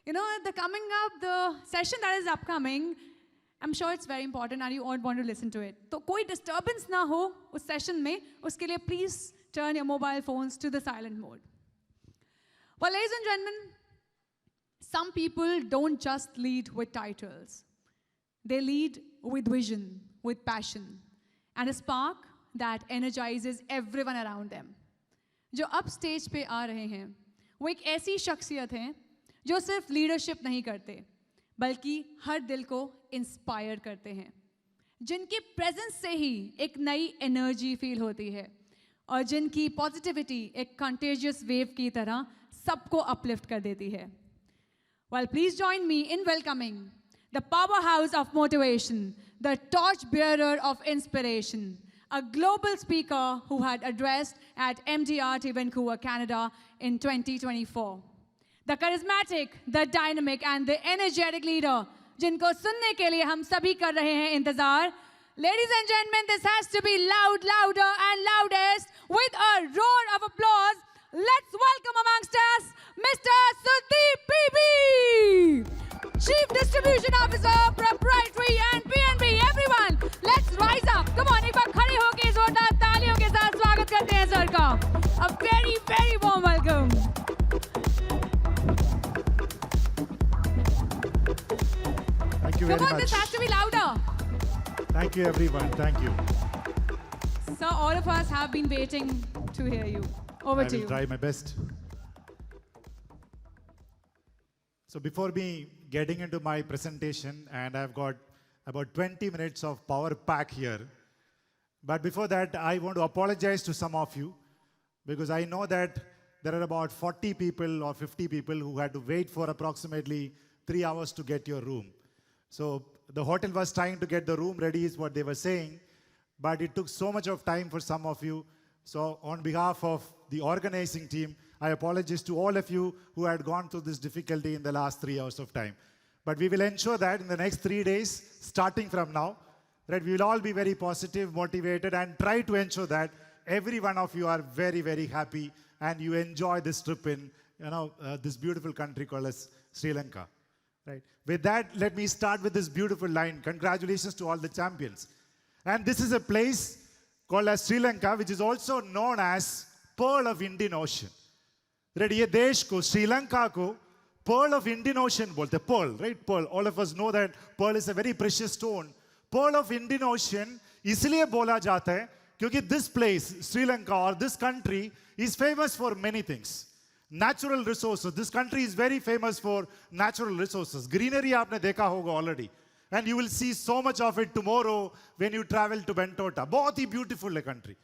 the session that is upcoming, I'm sure it's very important and you all want to listen to it. तो कोई disturbance ना हो उस session में, उसके लिए please turn your mobile phones to the silent mode. Well, ladies and gentlemen, some people don't just lead with titles. They lead with vision, with passion, and a spark that energizes everyone around them. जो अब stage पे आ रहे हैं, वो एक ऐसी शख्सियत हैं जो सिर्फ लीडरशिप नहीं करते, बल्कि हर दिल को इंस्पायर करते हैं, जिनकी प्रेजेंस से ही एक नई एनर्जी फील होती है और जिनकी पॉजिटिविटी एक कंटेजियस वेव की तरह सबको अपलिफ्ट कर देती है. Well, please join me in welcoming the powerhouse of motivation, the torch bearer of inspiration, a global speaker who had addressed at MDRT Vancouver, Canada in 2024. The charismatic, the dynamic and the energetic leader, जिनको सुनने के लिए हम सभी कर रहे हैं इंतजार. Ladies and gentlemen, this has to be loud, louder and loudest with a roar of applause. Let's welcome amongst us Mr. Sudeep PB, Chief Distribution Officer, Proprietary and PNB. Everyone, let's rise up. Come on, एक बार खड़े होके जोरदार तालियों के साथ स्वागत करते हैं सर का. A very, very warm welcome. Thank you very Come on, much. this has to be louder. Thank you, everyone. Thank you. Sir, all of us have been waiting to hear you. Over to I will you. try my best. So before me getting into my presentation, and I've got about 20 minutes of power pack here. But before that, I want to apologize to some of you because I know that there are about 40 people or 50 people who had to wait for approximately 3 hours to get your room. So the hotel was trying to get the room ready is what they were saying, but it took so much of time for some of you. So on behalf of the organizing team, I apologize to all of you who had gone through this difficulty in the last 3 hours of time. But we will ensure that in the next 3 days, starting from now, that we will all be very positive, motivated, and try to ensure that every one of you are very, very happy and you enjoy this trip in this beautiful country called as Sri Lanka. Right. With that, let me start with this beautiful line. Congratulations to all the champions. And this is a place called as Sri Lanka, which is also known as Pearl of Indian Ocean. Right? ये देश को, श्रीलंका को Pearl of Indian Ocean बोलते. Pearl, right? Pearl. All of us know that pearl is a very precious stone. Pearl of Indian Ocean इसलिए बोला जाता है क्योंकि this place, Sri Lanka or this country is famous for many things. Natural resources. This country is very famous for natural resources. Greenery आपने देखा होगा already. And you will see so much of it tomorrow when you travel to Bentota. बहुत ही beautiful है country.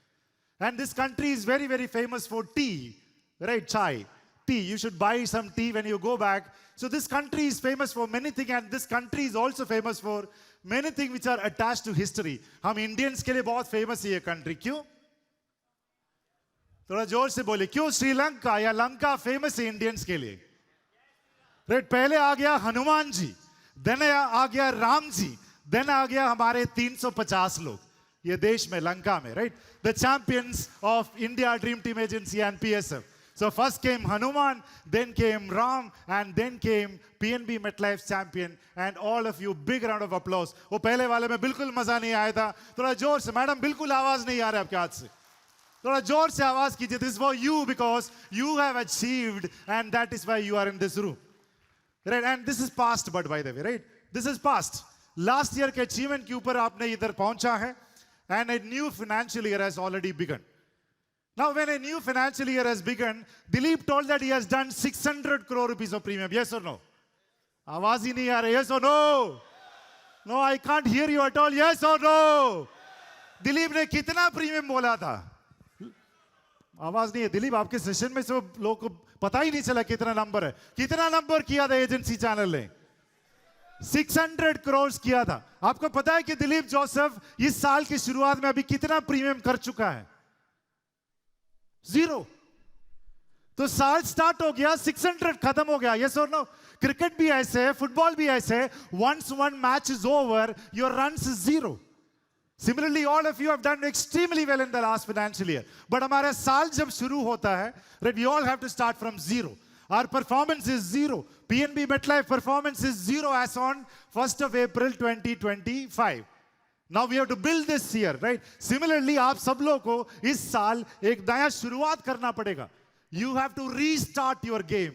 And this country is very, very famous for tea. Right, chai. Tea. You should buy some tea when you go back. So this country is famous for many things, and this country is also famous for many things which are attached to history. हम Indians के लिए बहुत famous है ये country. क्यों? थोड़ा जोर से बोले. क्यों श्रीलंका या लंका famous है Indians के लिए? Right, पहले आ गया हनुमान जी. Then आ गया राम जी. Then आ गया हमारे 350 लोग. ये देश में लंका में, right? The champions of India Dream Team Agency and PSF. So first came Hanuman, then came Ram, and then came PNB MetLife's champion, and all of you, big round of applause. वो पहले वाले में बिल्कुल मजा नहीं आया था. थोड़ा जोर से, मैडम बिल्कुल आवाज नहीं आ रहा है आपके हाथ से. थोड़ा जोर से आवाज कीजिए. This is for you because you have achieved, and that is why you are in this room. Right? And this is past, but by the way, right? This is past. Last year के achievement के ऊपर आपने इधर पहुंचा है, and a new financial year has already begun. Now, when a new financial year has begun, Dilip told that he has done 600 crore rupees of premium. Yes or no? आवाज ही नहीं आ रहा. Yes or no? No, I can't hear you at all. Yes or no? Dilip ने कितना premium बोला था? आवाज नहीं है. दिलीप आपके सेशन में से लोगों को पता ही नहीं चला कितना नंबर है. कितना नंबर किया था एजेंसी चैनल ने? 600 crores किया था. आपको पता है कि दिलीप जोसेफ इस साल की शुरुआत में अभी कितना प्रीमियम कर चुका है? 0. तो साल स्टार्ट हो गया, 600 खत्म हो गया. यस और नो? क्रिकेट भी ऐसे है, फुटबॉल भी ऐसे है. Once one match is over, your runs is 0. Similarly, all of you have done extremely well in the last financial year. But हमारा साल जब शुरू होता है, right, we all have to start from 0. Our performance is zero. PNB MetLife performance is zero as on 1st of April 2025. Now we have to build this year, right? Similarly, आप सब लोगों को इस साल एक नया शुरुआत करना पड़ेगा. You have to restart your game.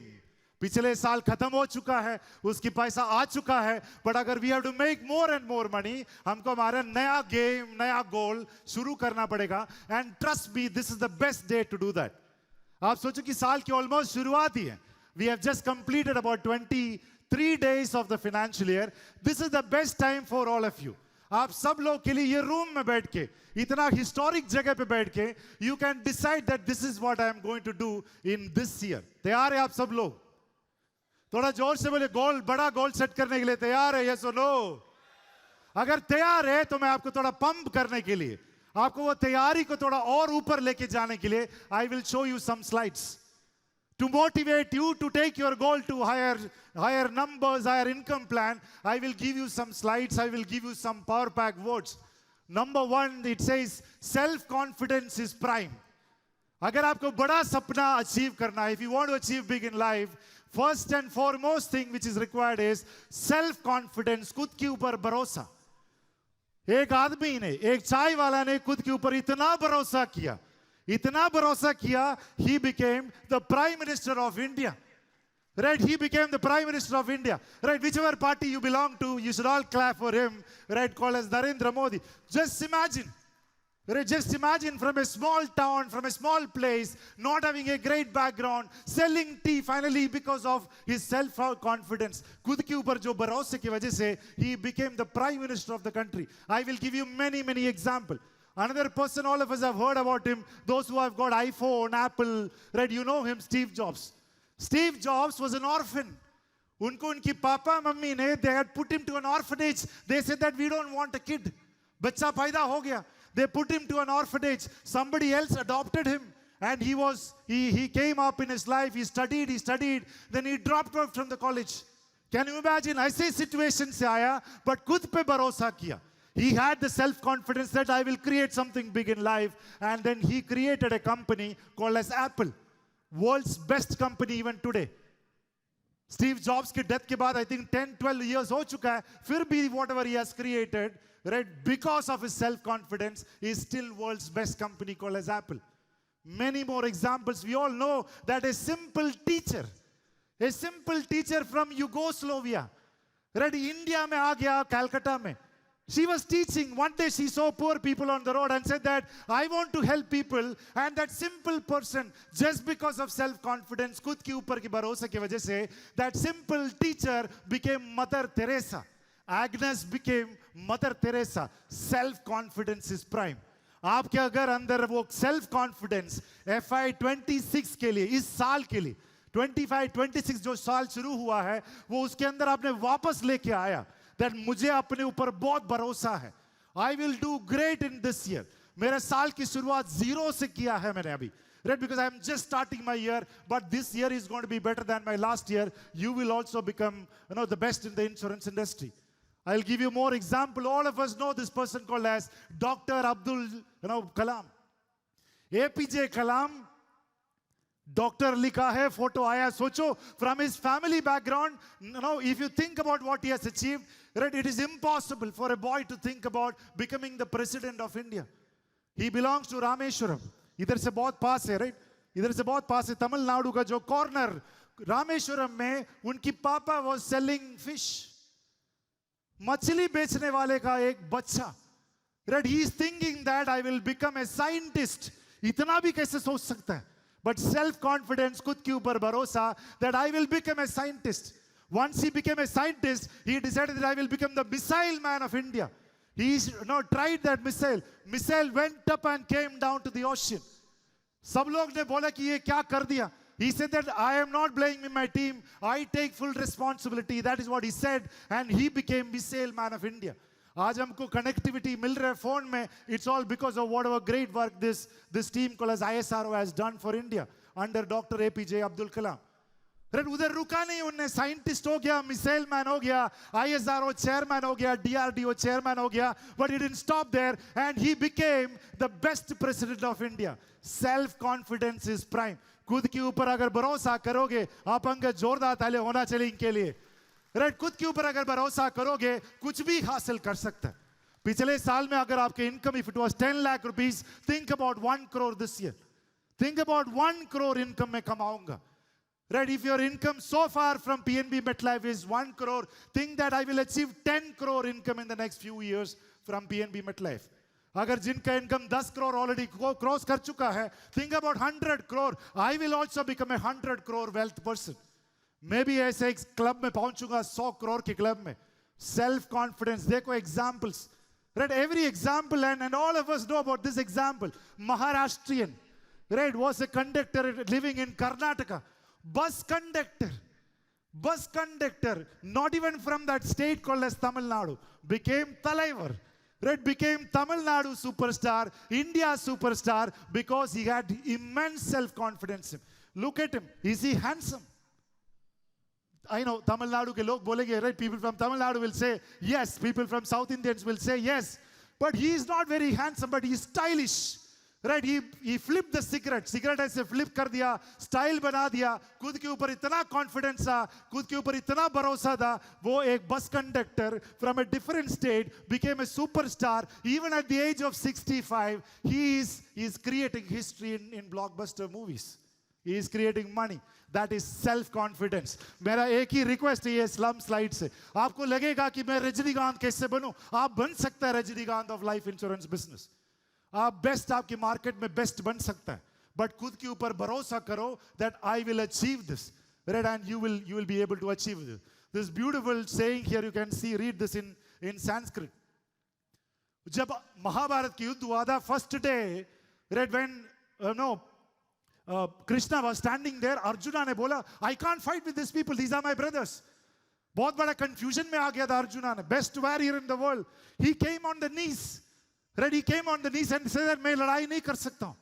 पिछले साल खत्म हो चुका है, उसकी पैसा आ चुका है, but अगर we have to make more and more money, हमको हमारा नया game, नया goal शुरू करना पड़ेगा. And trust me, this is the best day to do that. आप सोचो कि साल की almost शुरुआत ही है. We have just completed about 23 days of the financial year. This is the best time for all of you. आप सब लोग के लिए ये रूम में बैठ के, इतना हिस्टोरिक जगह पे बैठ के, you can decide that this is what I am going to do in this year. तैयार है आप सब लोग? थोड़ा जोर से बोले, गोल, बड़ा गोल सेट करने के लिए तैयार है? Yes or no? अगर तैयार है तो मैं आपको थोड़ा पंप करने के लिए, आपको वो तैयारी को थोड़ा और ऊपर लेके जाने के लिए, I will show you some slides to motivate you to take your goal to higher numbers, higher income plan. I will give you some slides. I will give you some power pack words. Number one, it says self-confidence is prime. अगर आपको बड़ा सपना achieve करना है, if you want to achieve big in life, first and foremost thing which is required is self-confidence. खुद के ऊपर भरोसा. एक आदमी ने, एक चाय वाला ने खुद के ऊपर इतना भरोसा किया, he became the Prime Minister of India. Right? He became the Prime Minister of India. Right? Whichever party you belong to, you should all clap for him. Right? Called as Narendra Modi. Just imagine. Right? Just imagine from a small town, from a small place, not having a great background, selling tea finally because of his self-confidence. खुद के ऊपर जो भरोसे की वजह से, he became the Prime Minister of the country. I will give you many examples. Another person, all of us have heard about him. Those who have got iPhone, Apple, right? You know him, Steve Jobs. Steve Jobs was an orphan. उनको उनकी papa mummy ने, they had put him to an orphanage. They said that we don't want a kid. बच्चा पैदा हो गया. They put him to an orphanage. Somebody else adopted him. And he came up in his life. He studied. Then he dropped out from the college. Can you imagine? ऐसे situation से आया, but खुद पे भरोसा किया. He had the self-confidence that I will create something big in life. And then he created a company called as Apple. World's best company even today. Steve Jobs के death के बाद I think 10-12 years हो चुका है. फिर भी whatever he has created, right, because of his self-confidence, is still world's best company called as Apple. Many more examples. We all know that a simple teacher from Yugoslavia, right, India में आ गया, Calcutta में. She was teaching. One day she saw poor people on the road and said that I want to help people. And that simple person, just because of self-confidence, खुद के ऊपर की भरोसे की वजह से, that simple teacher became Mother Teresa. Agnes became Mother Teresa. Self-confidence is prime. आपके अगर अंदर वो self-confidence FY26 के लिए, इस साल के लिए, 25-26 जो साल शुरू हुआ है, वो उसके अंदर आपने वापस लेके आया. That मुझे अपने ऊपर बहुत भरोसा है. I will do great in this year. मेरे साल की शुरुआत zero से किया है मैंने अभी. Right? Because I am just starting my year, but this year is going to be better than my last year. You will also become, the best in the insurance industry. I'll give you more example. All of us know this person called as Dr. Abdul Kalam. APJ Kalam. Doctor लिखा है, photo आया. सोचो, from his family background, if you think about what he has achieved, right, it is impossible for a boy to think about becoming the president of India. He belongs to Rameshwaram. इधर से बहुत पास है, right? इधर से बहुत पास है. तमिलनाडु का जो corner, रामेश्वरम में उनकी पापा was selling fish. मछली बेचने वाले का एक बच्चा. Right? He is thinking that I will become a scientist. इतना भी कैसे सोच सकता है? But self-confidence, खुद के ऊपर भरोसा, that I will become a scientist. Once he became a scientist, he decided that I will become the missile man of India. He tried that missile. Missile went up and came down to the ocean. सब लोग ने बोला कि ये क्या कर दिया? He said that I am not blaming my team. I take full responsibility. That is what he said. And he became missile man of India. आज हमको कनेक्टिविटी मिल रहा है फोन में. It's all because of whatever great work this team called as ISRO has done for India under Dr. APJ Abdul Kalam. उधर रुका नहीं, उनने scientist हो गया, मिसाइल मैन हो गया, ISRO चेयरमैन हो गया, DRDO चेयरमैन हो गया. But he didn't stop there, and he became the best president of India. Self-confidence is prime. खुद के ऊपर अगर भरोसा करोगे, आप अंग जोरदार ताले होना चाहिए इनके लिए, राइट। खुद के ऊपर अगर भरोसा करोगे कुछ भी हासिल कर सकता है। पिछले साल में अगर आपके income if it was 10 lakh rupees, think about 1 crore this year, think about 1 crore income में कमाऊंगा, right? If your income so far from PNB MetLife is 1 crore, think that I will achieve 10 crore income in the next few years from PNB MetLife. अगर जिनका income 10 crore already cross कर चुका है, think about 100 crore. I will also become a 100 crore wealth person. मैं भी ऐसे एक club में पहुंचूंगा, 100 करोड़ के क्लब में. Self confidence, देखो examples, right? Every example, and all of us know about this example. Maharashtrian, right, was a conductor living in Karnataka. Bus conductor, not even from that state called as Tamil Nadu, became Talaivar, right? Became Tamil Nadu superstar, India superstar, because he had immense self-confidence. Look at him. Is he handsome? I know Tamil Nadu ke log bolenge, right? People from Tamil Nadu will say yes. People from South Indians will say yes. But he is not very handsome, but he is stylish. Right, he flipped the cigarette ऐसे flip कर दिया, style बना दिया, खुद के ऊपर इतना confidence था, खुद के ऊपर इतना भरोसा था, वो एक bus conductor from a different state became a superstar. Even at the age of 65, he is creating history in blockbuster movies. He is creating money. That is self-confidence. मेरा एक ही request है ये slum slide से. आपको लगेगा कि मैं रजनीकांत कैसे बनूं? आप बन सकते हैं Rajinikanth of life insurance business. आप बेस्ट आपकी मार्केट में बेस्ट बन सकता है, बट खुद के ऊपर भरोसा करो that I will achieve this, right? And you will be able to achieve this. This beautiful saying here, you can see, read this in Sanskrit. जब महाभारत की युद्ध हुआ था, first day, right, when Krishna was standing there, Arjuna ने बोला, I can't fight with these people, these are my brothers. बहुत बड़ा confusion में आ गया था अर्जुना ने, best warrior in the world. He came on the knees. Right, he came on the knees and said that मैं लड़ाई नहीं कर सकता हूँ.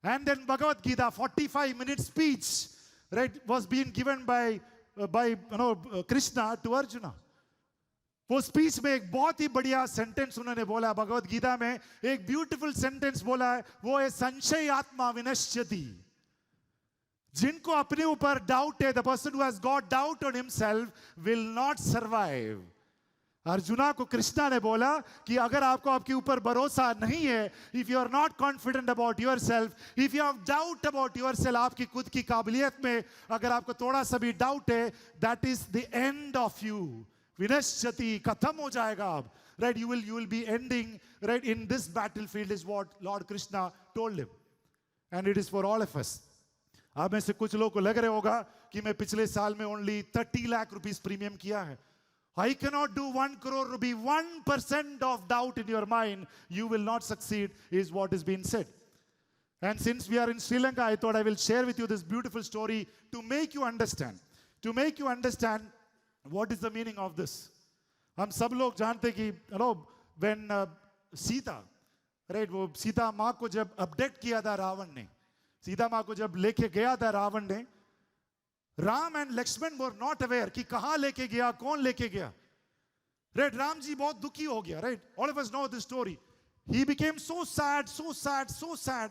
And then Bhagavad Gita, 45-minute speech, right, was being given by Krishna to Arjuna. वो speech में एक बहुत ही बढ़िया सेंटेंस उन्होंने बोला, भगवत गीता में एक ब्यूटीफुल सेंटेंस बोला है, वो है संशय आत्मा विनश्यति. जिनको अपने ऊपर डाउट है, the person who has got doubt on himself will not survive. Arjuna को कृष्णा ने बोला कि अगर आपको आपके ऊपर भरोसा नहीं है, if you are not confident about yourself, if you have doubt about yourself, आपकी खुद की काबिलियत में अगर आपको थोड़ा सा भी डाउट है, that is the end of you. विनश्यति, खत्म हो जाएगा आप. Right, you will be ending, right, in this battlefield is what Lord Krishna told him. And it is for all of us. आप में से कुछ लोगों को लग रहा होगा कि मैं पिछले साल में only 30 लाख रुपीस प्रीमियम किया है. I cannot do 1 crore rupee. 1% of doubt in your mind, you will not succeed, is what is being said. And since we are in Sri Lanka, I thought I will share with you this beautiful story to make you understand. To make you understand what is the meaning of this. हम सब लोग जानते कि when Sita, right, वो सीता माँ को जब update किया था रावण ने, सीता माँ को जब लेके गया था रावण ने, Ram and Lakshman were not aware कि कहाँ लेके गया, कौन लेके गया. Right, राम जी बहुत दुखी हो गया. Right, all of us know this story. He became so sad, so sad, so sad.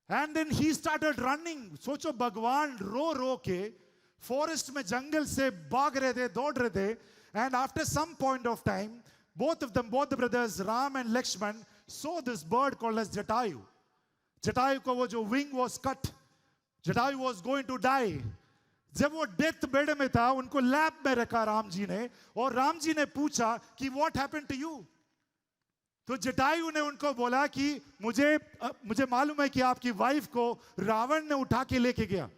And then he started running. सोचो भगवान रो के forest में जंगल से भाग रहे थे, दौड़ रहे थे. And after some point of time, both the brothers Ram and Lakshman saw this bird called as Jatayu. Jatayu को वो जो wing was cut. Jatayu was going to die. जब वो डेथ बेड में था, उनको लैब में रखा राम जी ने, और राम जी ने पूछा कि व्हाट हैपेंड टू यू. तो जटायु ने उनको बोला कि मुझे मालूम है कि आपकी वाइफ को रावण ने उठा के लेके गया.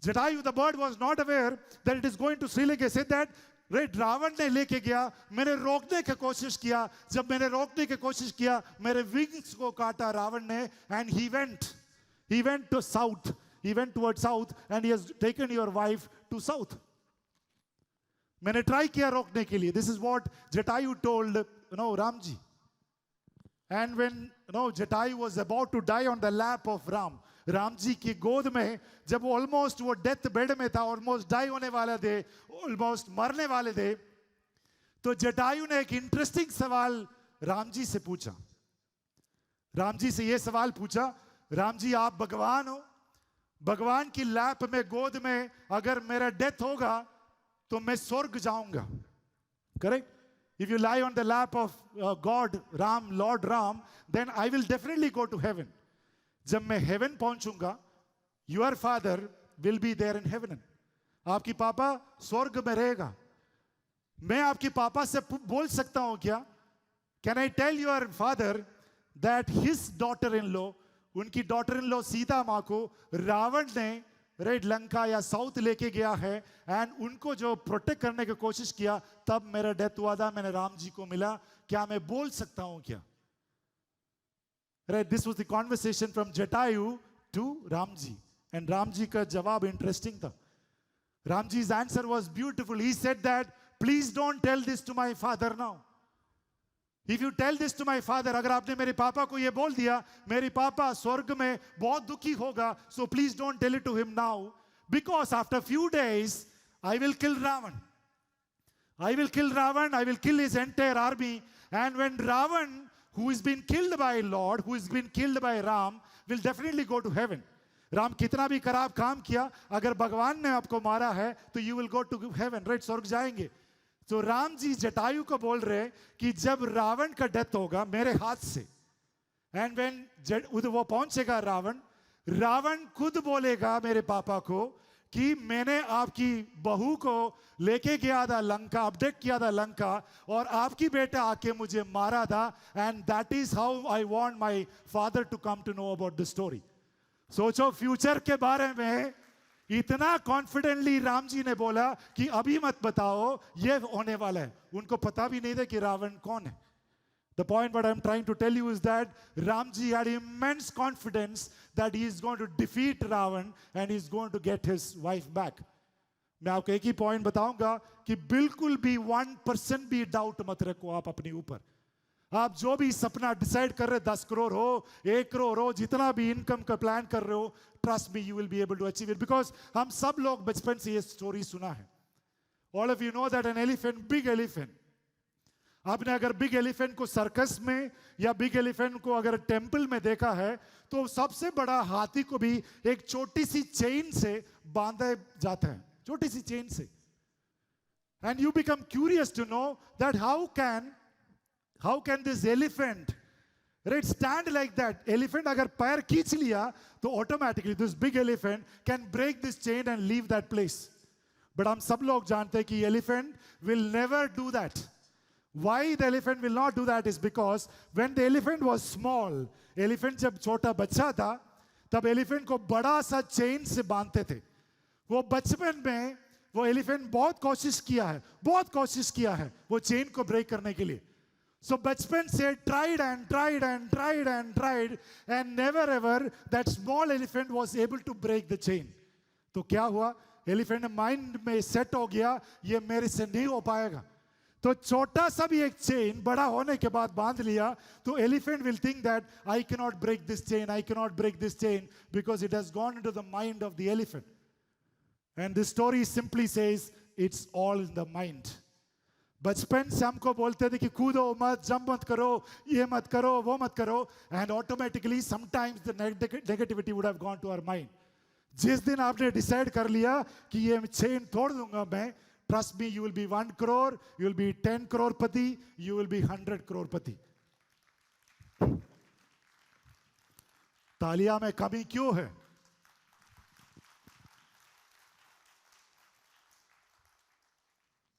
Jatayu, the bird was not aware that it is going to Sri Lanka, said that right, Ravan ने लेके गया, मैंने रोकने की कोशिश किया, जब मैंने रोकने की कोशिश किया, मेरे विंग्स को काटा रावण ने, and he went to south. He went towards south and he has taken your wife to south. मैंने ट्राई किया रोकने के लिए. This is what Jatayu told Ramji. And when Jatayu was about to die on the lap of Ram, Ramji की गोद में जब वो almost वो death bed में था, almost die होने वाले थे, almost मरने वाले थे, तो जटायु ने एक इंटरेस्टिंग सवाल रामजी से पूछा. रामजी से ये सवाल पूछा, रामजी आप भगवान हो, भगवान की लैप में, गोद में अगर मेरा डेथ होगा तो मैं स्वर्ग जाऊंगा. Correct? If you lie on the lap of God, Ram, Lord Ram, then I will definitely go to heaven. जब मैं heaven पहुंचूंगा, your father will be there in heaven. आपकी पापा स्वर्ग में रहेगा. मैं आपकी पापा से बोल सकता हूं क्या? Can I tell your father that his daughter-in-law, उनकी daughter-in-law सीता माँ को रावण ने रेड लंका या साउथ लेके गया है, एंड उनको जो प्रोटेक्ट करने की कोशिश किया, तब मेरा डेथ हुआ था, मैंने राम जी को मिला. क्या मैं बोल सकता हूं क्या? Right, this was the conversation from Jatayu to Ram ji, and Ram ji का जवाब इंटरेस्टिंग था. Ram जी's answer was beautiful. He said that, please don't tell this to my father now. If you tell this to my father, अगर आपने मेरे पापा को ये बोल दिया, मेरे पापा स्वर्ग में बहुत दुखी होगा, so please don't tell it to him now, because after few days I will kill Ravan. I will kill Ravan, I will kill his entire army, and when Ravan, who has been killed by Lord, who has been killed by Ram, will definitely go to heaven. Ram कितना भी खराब काम किया, अगर भगवान ने आपको मारा है, तो you will go to heaven, right? स्वर्ग जाएंगे. तो राम जी जटायु को बोल रहे कि जब रावण का डेथ होगा मेरे हाथ से, एंड व्हेन वो पहुंचेगा रावण, रावण खुद बोलेगा मेरे पापा को कि मैंने आपकी बहू को लेके गया था लंका, अपडेट किया था लंका, और आपकी बेटा आके मुझे मारा था, and that is how I want my father to come to know about the story. सोचो, फ्यूचर के बारे में इतना कॉन्फिडेंटली राम जी ने बोला कि अभी मत बताओ, ये होने वाला है. उनको पता भी नहीं था कि रावण कौन है. The point what I'm trying to tell you is that Ramji had immense confidence that he is going to defeat Ravan and he is going to get his wife back. मैं आपको एक ही पॉइंट बताऊंगा कि बिल्कुल भी 1% भी doubt मत रखो आप अपने ऊपर. आप जो भी सपना डिसाइड कर रहे, 10 करोड़ हो, 1 करोड़ हो, जितना भी इनकम का प्लान कर रहे हो, trust me, you will be able to achieve it. Because हम सब लोग बचपन से ये स्टोरी सुना है. All of you know that an elephant, big elephant, आपने अगर बिग एलिफेंट को सर्कस में या बिग एलिफेंट को अगर टेंपल में देखा है, तो सबसे बड़ा हाथी को भी एक छोटी सी चेन से बांधा जाता है, छोटी सी चेन से. And you become curious to know that how can this elephant, right, stand like that? Elephant अगर पैर खींच लिया तो automatically this big elephant can break this chain and leave that place. But हम सब लोग जानते हैं कि elephant will never do that. Why the elephant will not do that is because when the elephant was small, elephant जब छोटा बच्चा था, तब elephant को बड़ा सा chain से बांधते थे. वो बचपन में वो elephant बहुत कोशिश किया है वो chain को break करने के लिए. So बचपन से tried and never ever that small elephant was able to break the chain. तो क्या हुआ? Elephant माइंड में सेट हो गया, ये मेरे से नहीं हो पाएगा. तो छोटा सा भी एक चेन बड़ा होने के बाद बांध लिया, तो elephant will think that I cannot break this chain because it has gone into the mind of the elephant. And this story simply says it's all in the mind. बचपन से हमको बोलते थे कि कूदो मत, जंप मत करो, ये मत करो, वो मत करो, and automatically sometimes the negativity would have gone to our mind. जिस दिन आपने डिसाइड कर लिया कि ये चेन तोड़ दूंगा मैं, trust me, you will be 1 crore, you will be 10 crorepati, you will be 100 crorepati. तालिया में कमी क्यों है?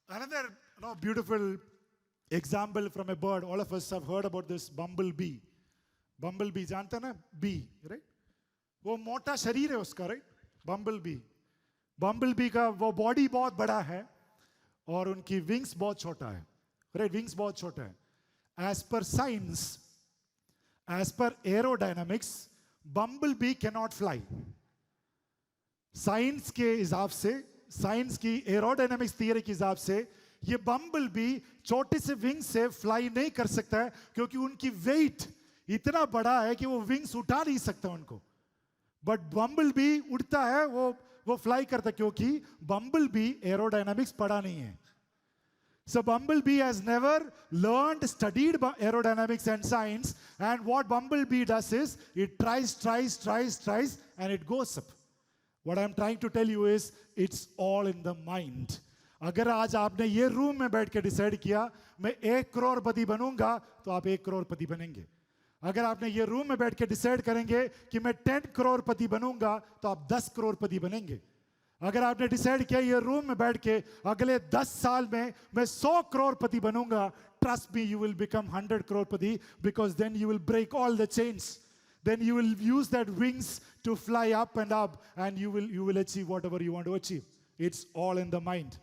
Another beautiful example from a bird. All of us have heard about this bumblebee. Bumblebee, जानते हैं ना? Bee, right? वो मोटा शरीर है उसका, right? Bumblebee का वो बॉडी बहुत बड़ा है और उनकी विंग्स बहुत छोटा है, right? विंग्स बहुत छोटा है. As per science, as per aerodynamics, bumblebee cannot fly. Science के हिसाब से, साइंस की एरोडायनामिक्स थियरी के हिसाब से, ये बम्बल बी छोटे से विंग से फ्लाई नहीं कर सकता है, क्योंकि उनकी वेट इतना बड़ा है कि वो विंग्स उठा नहीं सकता उनको. बट बम्बल बी उड़ता है, वो फ्लाई करता है, क्योंकि बम्बल बी एरोडायनामिक्स पढ़ा नहीं है. So bumblebee has never learned, studied aerodynamics and science, and what bumblebee does is it tries, and it goes up. What I'm trying to tell you is, it's all in the mind. अगर आज आपने ये room में बैठ के decide किया मैं 1 करोड़पति बनूंगा, तो आप 1 करोड़पति बनेंगे. अगर आपने ये रूम में बैठ के डिसाइड करेंगे कि मैं 10 करोड़पति बनूंगा, तो आप 10 करोड़पति बनेंगे. अगर आपने डिसाइड किया ये रूम में बैठ के अगले 10 साल में मैं 100 करोड़पति बनूंगा, trust me, you will become 100 crorepati, because then you will break all the chains. Then you will use that wings to fly up and up, and you will achieve whatever you want to achieve. It's all in the mind.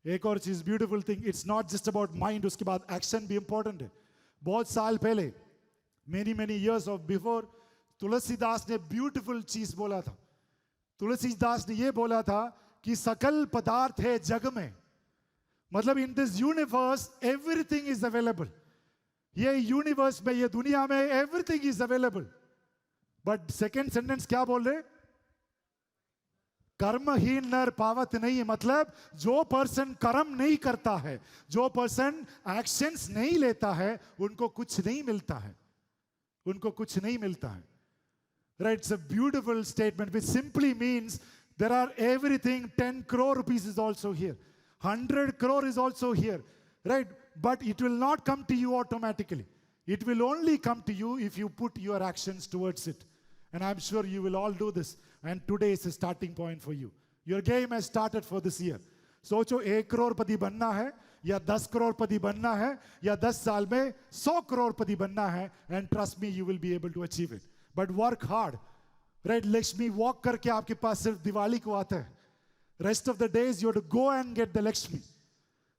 एक और चीज beautiful thing, it's not just about mind, उसके बाद action भी important है. बहुत साल पहले, many years of before, Tulsidas ने beautiful चीज बोला था. तुलसीदास ने ये बोला था कि सकल पदार्थ है जग में. मतलब in this universe everything is available. ये यूनिवर्स में, ये दुनिया में everything is available. But second sentence क्या बोल रहे? कर्महीन नर पावत नहीं है. मतलब जो पर्सन कर्म नहीं करता है, जो पर्सन एक्शंस नहीं लेता है, उनको कुछ नहीं मिलता है. उनको कुछ नहीं मिलता है. Right? It's a beautiful statement which simply means there are everything. 10 crore rupees is also here. 100 crore is also here. Right? But it will not come to you automatically. It will only come to you if you put your actions towards it. And I'm sure you will all do this. And today is a starting point for you. Your game has started for this year. सोचो 1 करोड़पति बनना है या 10 करोड़पति बनना है या 10 साल में 100 करोड़पति बनना है. And trust me, you will be able to achieve it. But work hard. Right? Lakshmi walk करके आपके पास सिर्फ दिवाली को आता है. Rest of the days you have to go and get the Lakshmi.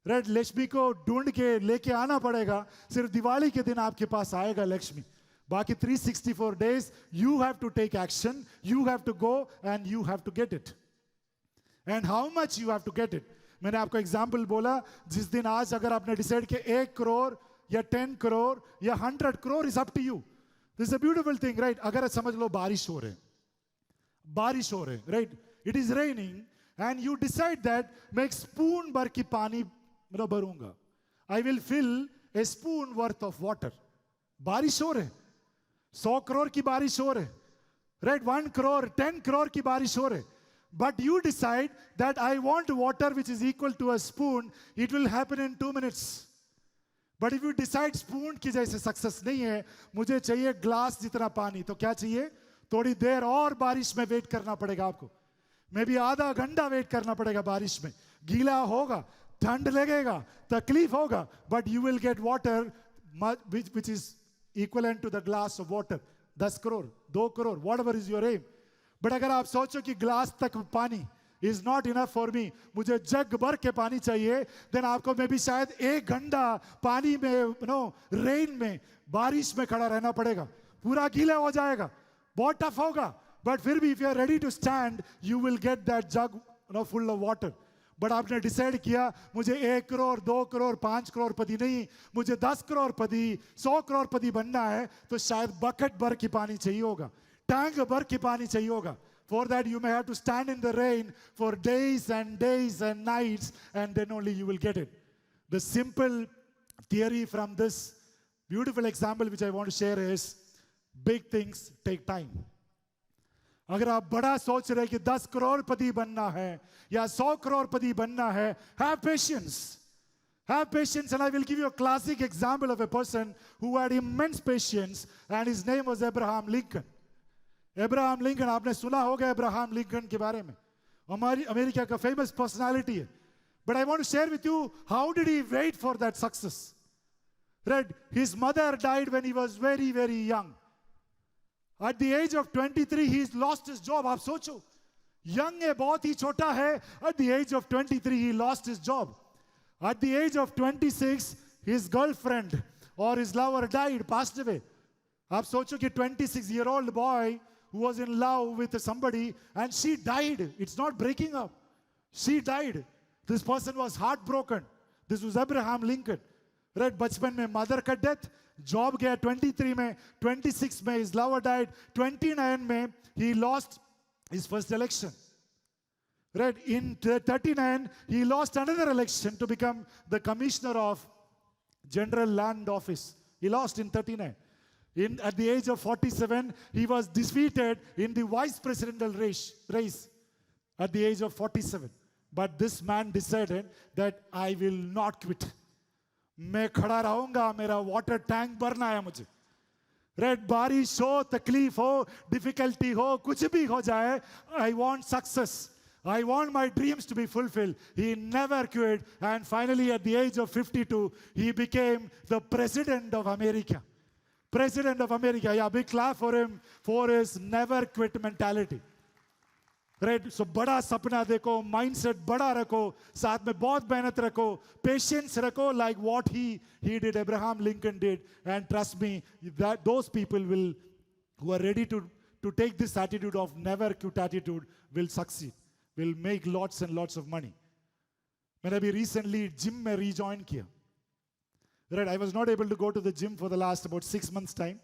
Right? Lakshmi को ढूंढ के लेके आना पड़ेगा. सिर्फ दिवाली के दिन आपके पास आएगा लक्ष्मी. बाकी 364 days you have to take action, you have to go and you have to get it. And how much you have to get it? मैंने आपको एग्जाम्पल बोला, जिस दिन आज अगर आपने डिसाइड किया 1 करोड़ या 10 करोड़ या 100 crore, is up to you. This is a beautiful thing, right? अगर समझ लो बारिश हो रहे, right? It is raining and you decide that मैं एक स्पून भर की पानी भरूंगा. I will fill a spoon worth of water. बारिश हो रहे, 100 करोड़ की बारिश हो रहे, right? 1 crore, 10 crore की बारिश हो रहे. But you decide that I want water which is equal to a spoon. It will happen in 2 minutes. But if you decide spoon की जैसे सक्सेस नहीं है, मुझे चाहिए ग्लास जितना पानी, तो क्या चाहिए? थोड़ी देर और बारिश में वेट करना पड़ेगा आपको. मे बी आधा घंटा वेट करना पड़ेगा बारिश में. गीला होगा, ठंड लगेगा, तकलीफ होगा, but you will get water which is equivalent to the glass of water. 10 crore, 2 crore, whatever is your aim. But अगर आप सोचो कि ग्लास तक पानी is not enough for me, मुझे जग भर के पानी चाहिए, then आपको मे बी शायद 1 घंटा पानी में, रेन में, बारिश में खड़ा रहना पड़ेगा. पूरा गीला हो जाएगा, बहुत टफ होगा. But फिर भी if you are ready to stand, you will get that jug full of water. But आपने डिसाइड किया मुझे 1 करोड़, 2 करोड़, 5 करोड़पति नहीं, मुझे 10 करोड़पति, 100 करोड़पति बनना है, तो शायद बकेट भर की पानी चाहिए होगा, टैंक भर की पानी चाहिए होगा. For that you may have to stand in the rain for days and days and nights, and then only you will get it. The simple theory from this beautiful example which I want to share is, big things take time. अगर आप बड़ा सोच रहे कि 10 करोड़पति बनना है या 100 करोड़पति बनना है, have patience. Have patience, and I will give you a classic example of a person who had immense patience, and his name was Abraham Lincoln. Abraham Lincoln, आपने सुना होगा Abraham Lincoln के बारे में. हमारी अमेरिका का famous personality है. But I want to share with you, how did he wait for that success? Right? His mother died when he was very, very young. At the age of 23, he's lost his job. आप सोचो, young है, बहुत ही छोटा है. At the age of 23, he lost his job. At the age of 26, his girlfriend or his lover died, passed away. आप सोचो कि 26-year-old boy who was in love with somebody and she died. It's not breaking up. She died. This person was heartbroken. This was Abraham Lincoln. Right? बचपन में mother का death, job गया 23 में, 26 में his lover died, 29 में he lost his first election. Right? In 39 he lost another election to become the commissioner of General Land Office. He lost in 39. At the age of 47 he was defeated in the vice presidential race. at the age of 47. But this man decided that I will not quit. मैं खड़ा रहूंगा, मेरा water tank भरना है मुझे. Red बारिश हो, तकलीफ हो, डिफिकल्टी हो, कुछ भी हो जाए, I want success. I want my dreams to be fulfilled. He never quit, and finally at the age of 52, he became the President of America. President of America. Yeah, big clap for him for his never quit mentality. Right? So बड़ा सपना देखो, mindset बड़ा रखो, साथ में बहुत मेहनत रखो, patience रखो, like what he did, Abraham Lincoln did, and trust me, that those people will, who are ready to take this attitude of never quit attitude, will succeed, will make lots and lots of money. मैंने अभी recently gym में rejoin किया. Right? I was not able to go to the gym for the last about 6 months time.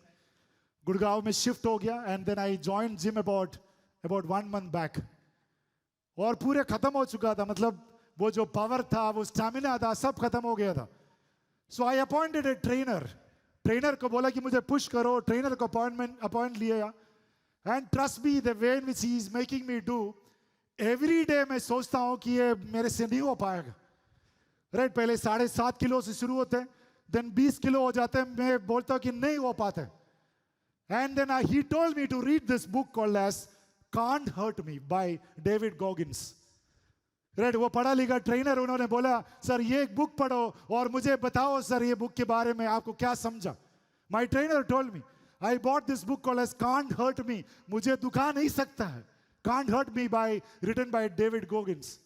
Gurgaon में shift हो गया, and then I joined gym about 1 month back. और पूरे खत्म हो चुका था, मतलब वो जो पावर था, वो स्टैमिना था, सब खत्म हो गया था. So I appointed a trainer. Trainer को बोला कि मुझे पुश करो, ट्रेनर को अपॉइंट लिया. And trust me, the way in which he is making me do, every day मैं सोचता हूँ कि ये मेरे से नहीं हो पाएगा. राइट, पहले 7.5 किलो से शुरू होते हैं, then 20 किलो हो जाते हैं, मैं बोलता हूँ कि नहीं हो पाते. And then he told me to read this book called as Can't Hurt Me by David Goggins. Right, वो पढ़ा लिखा ट्रेनर, उन्होंने बोला सर ये एक बुक पढ़ो और मुझे बताओ सर ये बुक के बारे में आपको क्या समझा. My trainer told me, I bought this book called as can't hurt me, मुझे दुखा नहीं सकता है. Can't hurt me by written by David Goggins.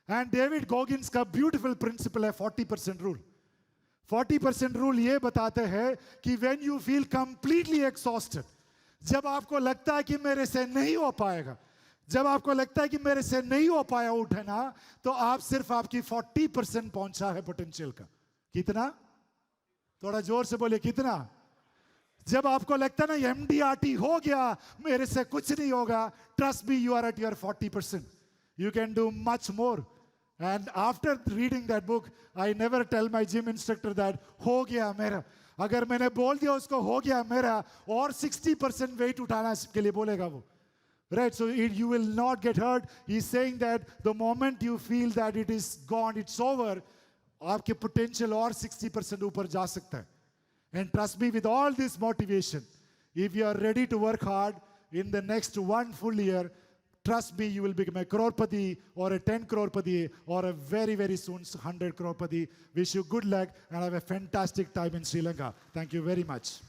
And David Goggins का ब्यूटीफुल प्रिंसिपल है 40% रूल. 40% रूल ये बताते हैं कि when you feel completely exhausted, जब आपको लगता है कि मेरे से नहीं हो पाएगा, जब आपको लगता है कि मेरे से नहीं हो पाया उठना, तो आप सिर्फ आपकी 40% पहुंचा है पोटेंशियल का. कितना? थोड़ा जोर से बोलिए, कितना? जब आपको लगता है ना एमडीआरटी हो गया, मेरे से कुछ नहीं होगा, trust me, you are at your 40%. You can do much more. And after reading that book, I never tell my gym instructor that हो गया मेरा. अगर मैंने बोल दिया उसको हो गया मेरा, और 60% वेट उठाना के लिए बोलेगा वो. Right, so you will not get hurt. He's saying that the moment you feel that it is gone, it's over, आपके potential और 60% ऊपर जा सकता है. And trust me, with all this motivation, if you are ready to work hard in the next 1 full year, trust me, you will become a crorepati or a 10 crorepati or a very, very soon 100 crorepati. Wish you good luck and have a fantastic time in Sri Lanka. Thank you very much.